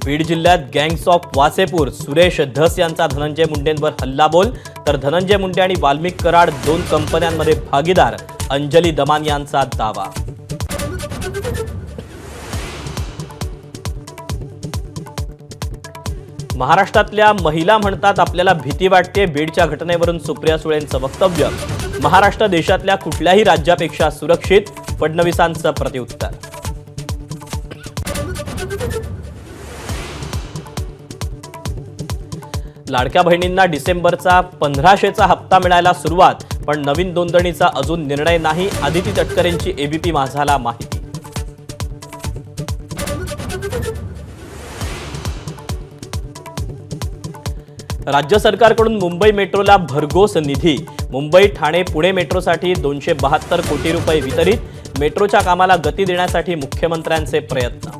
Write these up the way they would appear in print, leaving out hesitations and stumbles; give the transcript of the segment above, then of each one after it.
बीड जिल्ह्यात gangs of Wasseypur Suresh Dhas यांचा धनंजय मुंडेंवर हल्लाबोल, तर धनंजय मुंडे आणि वाल्मिक कराड 2 कंपन्यांमध्ये भागीदार, अंजली दमान यांचा दावा। महाराष्ट्रातल्या महिला म्हणतात आपल्याला भीती वाटते, बीडच्या घटनेवरून सुप्रिया सुळेंचं वक्तव्य। महाराष्ट्र देशातल्या कुठल्याही राज्यापेक्षा सुरक्षित, फडणवीसांचं प्रत्युत्तर। लाडक्या बहिणींना डिसेंबरचा 1500चा हप्ता मिळायला सुरुवात, पण नवीन नोंदणीचा अजून निर्णय नाही, आदिती तटकरेंची एबीपी माझाला माहिती। राज्य सरकारकडून मुंबई मेट्रोला भरघोस निधी, मुंबई ठाणे पुणे मेट्रोसाठी 272 कोटी रुपये वितरित, मेट्रोच्या कामाला गती देण्यासाठी मुख्यमंत्र्यांचे प्रयत्न।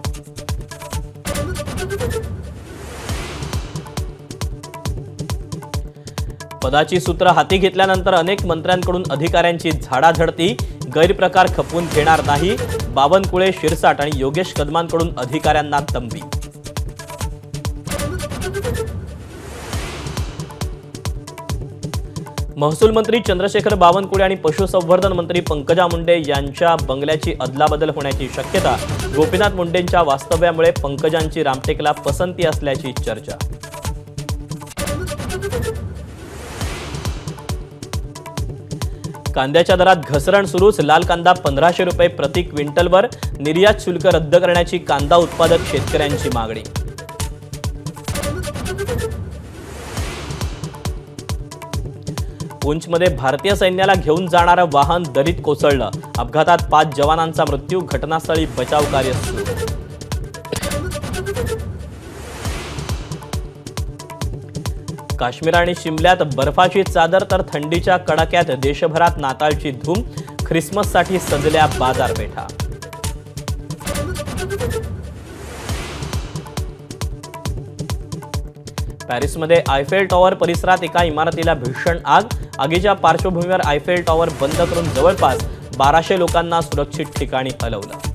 पदाची सूत्र हाती घेतल्यानंतर अनेक मंत्र्यांकडून अधिकाऱ्यांची झाडाझडती, गैरप्रकार खपवून घेणार नाही, बावनकुळे, शिरसाट आणि योगेश कदमांकडून अधिकाऱ्यांना तंबी। महसूल मंत्री चंद्रशेखर बावनकुळे आणि पशुसंवर्धन मंत्री पंकजा मुंडे यांच्या बंगल्याची अदलाबदल होण्याची शक्यता, गोपीनाथ मुंडेंच्या वास्तव्यामुळे पंकजांची रामटेकला पसंती असल्याची चर्चा। कांद्याच्या दरात घसरण सुरूच, लाल कांदा 1500 रुपये प्रति क्विंटलवर, निर्यात शुल्क रद्द करण्याची कांदा उत्पादक शेतकऱ्यांची मागणी। पुंछमध्ये भारतीय सैन्याला घेऊन जाणारं वाहन दरीत कोसळलं, अपघातात 5 जवानांचा मृत्यू, घटनास्थळी बचाव कार्य सुरू। काश्मीर आणि शिमल्यात बर्फाची चादर, तर थंडीच्या कडाक्यात देशभरात नाताळची धूम, ख्रिसमससाठी सजल्या बाजारपेठा। पॅरिसमध्ये आयफेल टॉवर परिसरात एका इमारतीला भीषण आग, आगीच्या पार्श्वभूमीवर आयफेल टॉवर बंद करून जवळपास 1200 लोकांना सुरक्षित ठिकाणी हलवलं।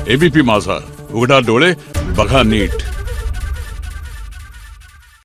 एबीपी माझा, उघडा डोळे बघा नीट।